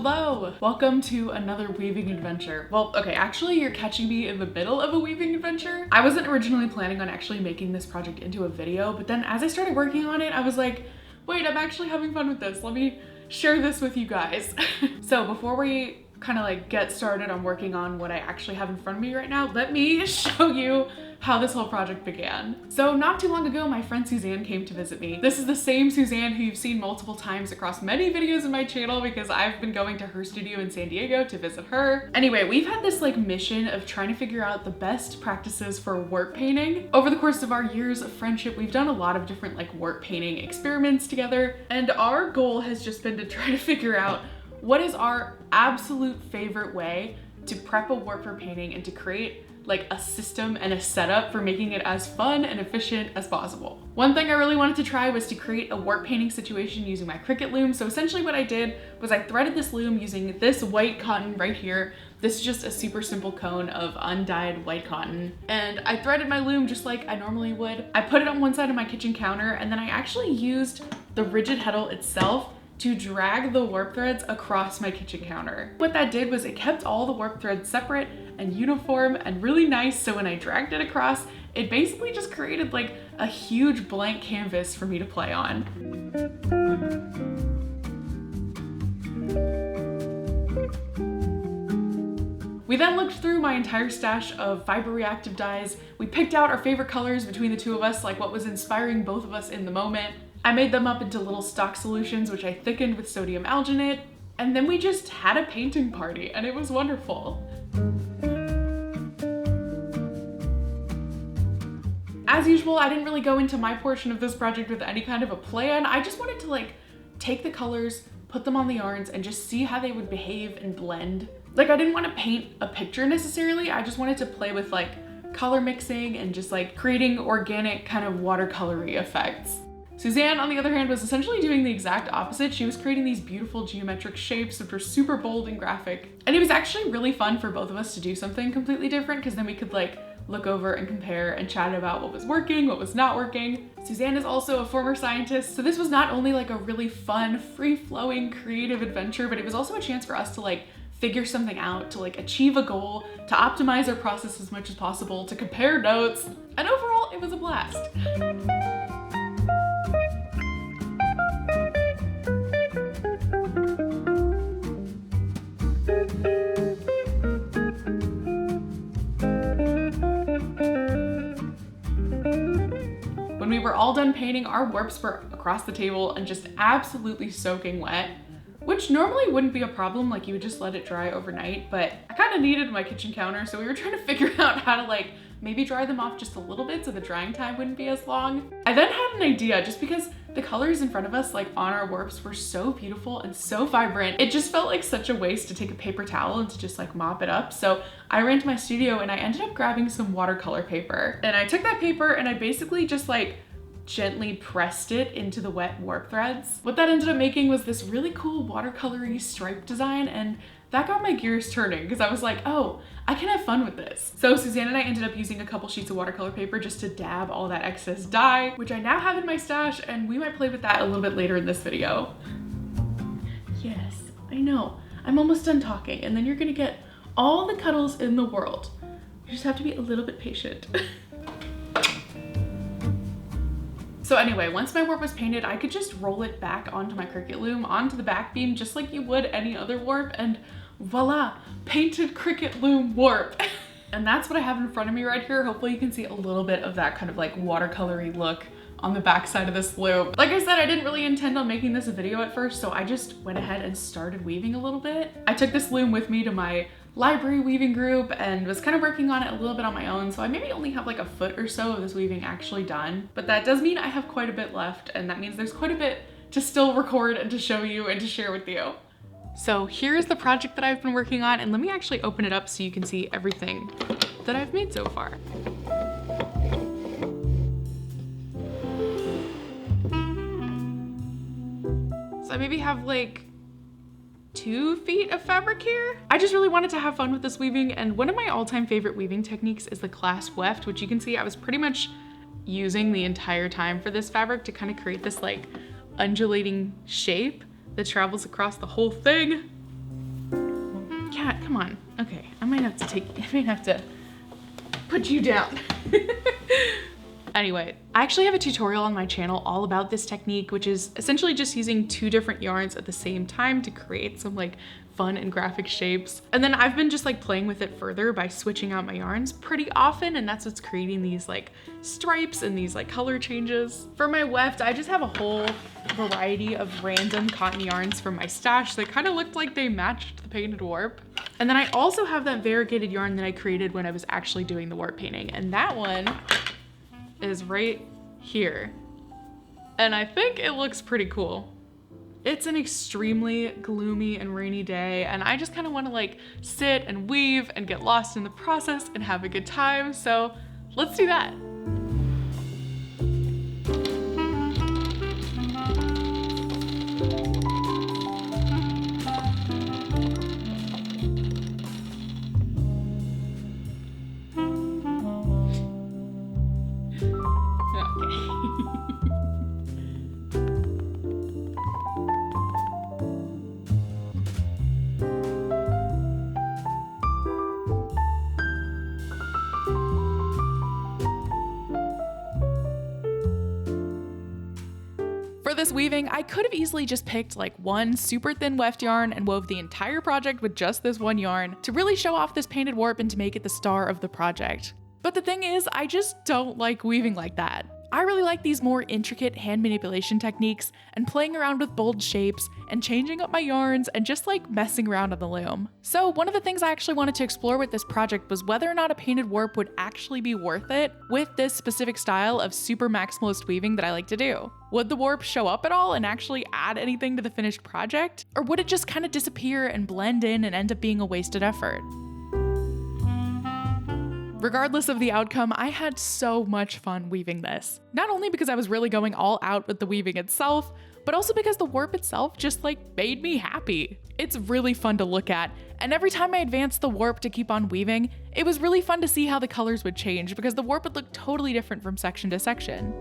Hello! Welcome to another weaving adventure. Well, okay, actually you're catching me in the middle of a weaving adventure. I wasn't originally planning on actually making this project into a video, but then as I started working on it, I was like, wait, I'm actually having fun with this. Let me share this with you guys. So before we kind of like get started on working on what I actually have in front of me right now, let me show you how this whole project began. So not too long ago, my friend Suzanne came to visit me. This is the same Suzanne who you've seen multiple times across many videos in my channel because I've been going to her studio in San Diego to visit her. Anyway, we've had this like mission of trying to figure out the best practices for warp painting. Over the course of our years of friendship, we've done a lot of different like warp painting experiments together, and our goal has just been to try to figure out what is our absolute favorite way to prep a warp for painting and to create like a system and a setup for making it as fun and efficient as possible. One thing I really wanted to try was to create a warp painting situation using my Cricut loom. So essentially what I did was I threaded this loom using this white cotton right here. This is just a super simple cone of undyed white cotton. And I threaded my loom just like I normally would. I put it on one side of my kitchen counter, and then I actually used the rigid heddle itself to drag the warp threads across my kitchen counter. What that did was it kept all the warp threads separate and uniform and really nice, so when I dragged it across, it basically just created like a huge blank canvas for me to play on. We then looked through my entire stash of fiber reactive dyes. We picked out our favorite colors between the two of us, like what was inspiring both of us in the moment. I made them up into little stock solutions, which I thickened with sodium alginate, and then we just had a painting party, and it was wonderful. As usual, I didn't really go into my portion of this project with any kind of a plan. I just wanted to like take the colors, put them on the yarns, and just see how they would behave and blend. Like, I didn't want to paint a picture necessarily, I just wanted to play with like color mixing and just like creating organic kind of watercolory effects. Suzanne, on the other hand, was essentially doing the exact opposite. She was creating these beautiful geometric shapes which were super bold and graphic. And it was actually really fun for both of us to do something completely different, because then we could like look over and compare and chat about what was working, what was not working. Suzanne is also a former scientist, so this was not only like a really fun, free-flowing, creative adventure, but it was also a chance for us to like figure something out, to like achieve a goal, to optimize our process as much as possible, to compare notes, and overall, it was a blast. When we were all done painting, our warps were across the table and just absolutely soaking wet, which normally wouldn't be a problem, like you would just let it dry overnight, but I kind of needed my kitchen counter, so we were trying to figure out how to like maybe dry them off just a little bit so the drying time wouldn't be as long. I then had an idea, just because the colors in front of us, like on our warps, were so beautiful and so vibrant. It just felt like such a waste to take a paper towel and to just like mop it up. So I ran to my studio and I ended up grabbing some watercolor paper. And I took that paper and I basically just like gently pressed it into the wet warp threads. What that ended up making was this really cool watercolory stripe design, and that got my gears turning because I was like, oh, I can have fun with this. So Suzanne and I ended up using a couple sheets of watercolor paper just to dab all that excess dye, which I now have in my stash, and we might play with that a little bit later in this video. Yes, I know. I'm almost done talking, and then you're gonna get all the cuddles in the world. You just have to be a little bit patient. So anyway, once my warp was painted, I could just roll it back onto my Cricut loom, onto the back beam, just like you would any other warp, and voila, painted Cricut loom warp. And that's what I have in front of me right here. Hopefully you can see a little bit of that kind of like watercolory look on the back side of this loom. Like I said, I didn't really intend on making this a video at first, so I just went ahead and started weaving a little bit. I took this loom with me to my library weaving group and was kind of working on it a little bit on my own, so I maybe only have like a foot or so of this weaving actually done, but that does mean I have quite a bit left, and that means there's quite a bit to still record and to show you and to share with you. So here's the project that I've been working on, and let me actually open it up so you can see everything that I've made so far. So I maybe have like 2 feet of fabric here. I just really wanted to have fun with this weaving, and one of my all-time favorite weaving techniques is the clasp weft, which you can see I was pretty much using the entire time for this fabric to kind of create this like undulating shape that travels across the whole thing. come on. Okay, I might have to put you down. Anyway, I actually have a tutorial on my channel all about this technique, which is essentially just using 2 different yarns at the same time to create some like fun and graphic shapes. And then I've been just like playing with it further by switching out my yarns pretty often, and that's what's creating these like stripes and these like color changes. For my weft, I just have a whole variety of random cotton yarns from my stash that kind of looked like they matched the painted warp. And then I also have that variegated yarn that I created when I was actually doing the warp painting, and that one is right here. And I think it looks pretty cool. It's an extremely gloomy and rainy day, and I just kind of want to like sit and weave and get lost in the process and have a good time. So let's do that. For this weaving, I could have easily just picked like one super thin weft yarn and wove the entire project with just this one yarn to really show off this painted warp and to make it the star of the project. But the thing is, I just don't like weaving like that. I really like these more intricate hand manipulation techniques and playing around with bold shapes and changing up my yarns and just like messing around on the loom. So one of the things I actually wanted to explore with this project was whether or not a painted warp would actually be worth it with this specific style of super maximalist weaving that I like to do. Would the warp show up at all and actually add anything to the finished project? Or would it just kind of disappear and blend in and end up being a wasted effort? Regardless of the outcome, I had so much fun weaving this. Not only because I was really going all out with the weaving itself, but also because the warp itself just like made me happy. It's really fun to look at, and every time I advanced the warp to keep on weaving, it was really fun to see how the colors would change because the warp would look totally different from section to section.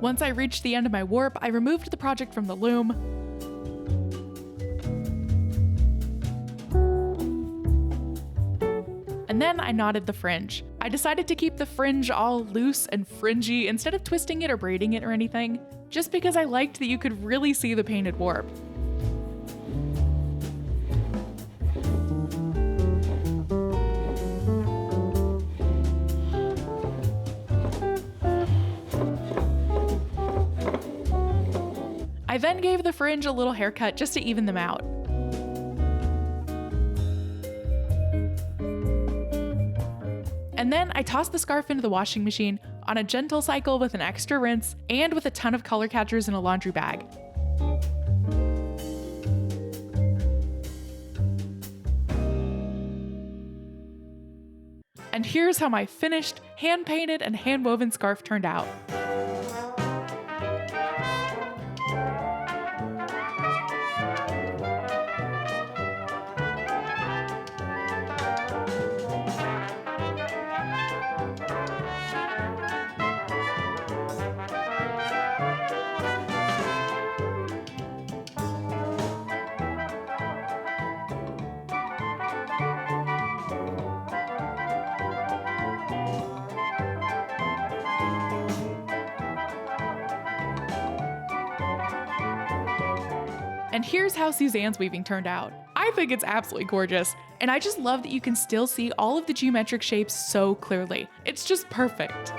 Once I reached the end of my warp, I removed the project from the loom. And then I knotted the fringe. I decided to keep the fringe all loose and fringy instead of twisting it or braiding it or anything, just because I liked that you could really see the painted warp. I then gave the fringe a little haircut just to even them out. And then I tossed the scarf into the washing machine on a gentle cycle with an extra rinse and with a ton of color catchers in a laundry bag. And here's how my finished, hand-painted and hand-woven scarf turned out. And here's how Suzanne's weaving turned out. I think it's absolutely gorgeous, and I just love that you can still see all of the geometric shapes so clearly. It's just perfect.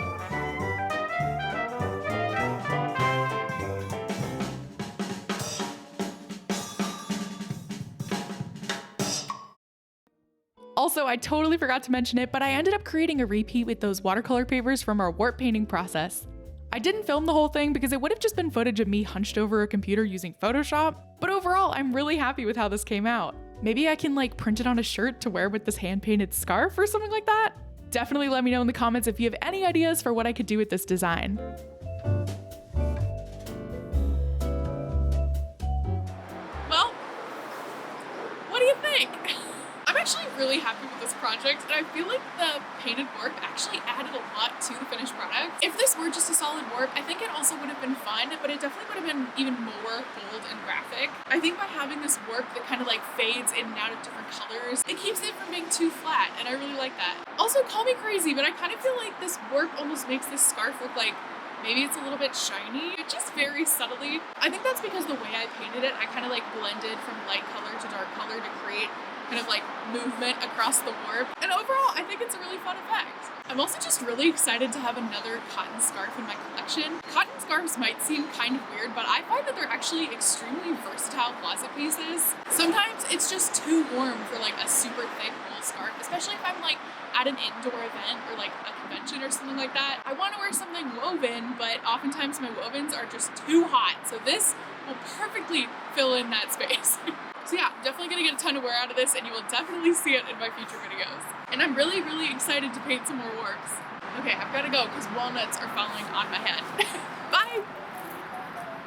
Also, I totally forgot to mention it, but I ended up creating a repeat with those watercolor papers from our warp painting process. I didn't film the whole thing because it would have just been footage of me hunched over a computer using Photoshop, but overall, I'm really happy with how this came out. Maybe I can like print it on a shirt to wear with this hand-painted scarf or something like that? Definitely let me know in the comments if you have any ideas for what I could do with this design. Well, what do you think? I'm actually really happy with this project, and I feel like the painted warp actually added a lot to the finished product. If this were just a solid warp, I think it also would have been fun, but it definitely would have been even more bold and graphic. I think by having this warp that kind of like fades in and out of different colors, it keeps it from being too flat, and I really like that. Also, call me crazy, but I kind of feel like this warp almost makes this scarf look like maybe it's a little bit shiny, just very subtly. I think that's because the way I painted it, I kind of like blended from light color to dark color to create kind of like movement across the warp. And overall, I think it's a really fun effect. I'm also just really excited to have another cotton scarf in my collection. Cotton scarves might seem kind of weird, but I find that they're actually extremely versatile closet pieces. Sometimes it's just too warm for like a super thick wool scarf, especially if I'm like at an indoor event or like a convention or something like that. I want to wear something woven, but oftentimes my wovens are just too hot. So this will perfectly fill in that space. So yeah, definitely gonna get a ton of wear out of this, and you will definitely see it in my future videos. And I'm really, really excited to paint some more warps. Okay, I've gotta go because walnuts are falling on my head. Bye!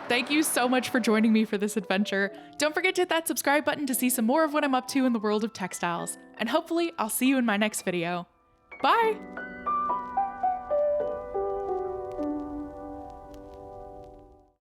Thank you so much for joining me for this adventure. Don't forget to hit that subscribe button to see some more of what I'm up to in the world of textiles. And hopefully I'll see you in my next video. Bye!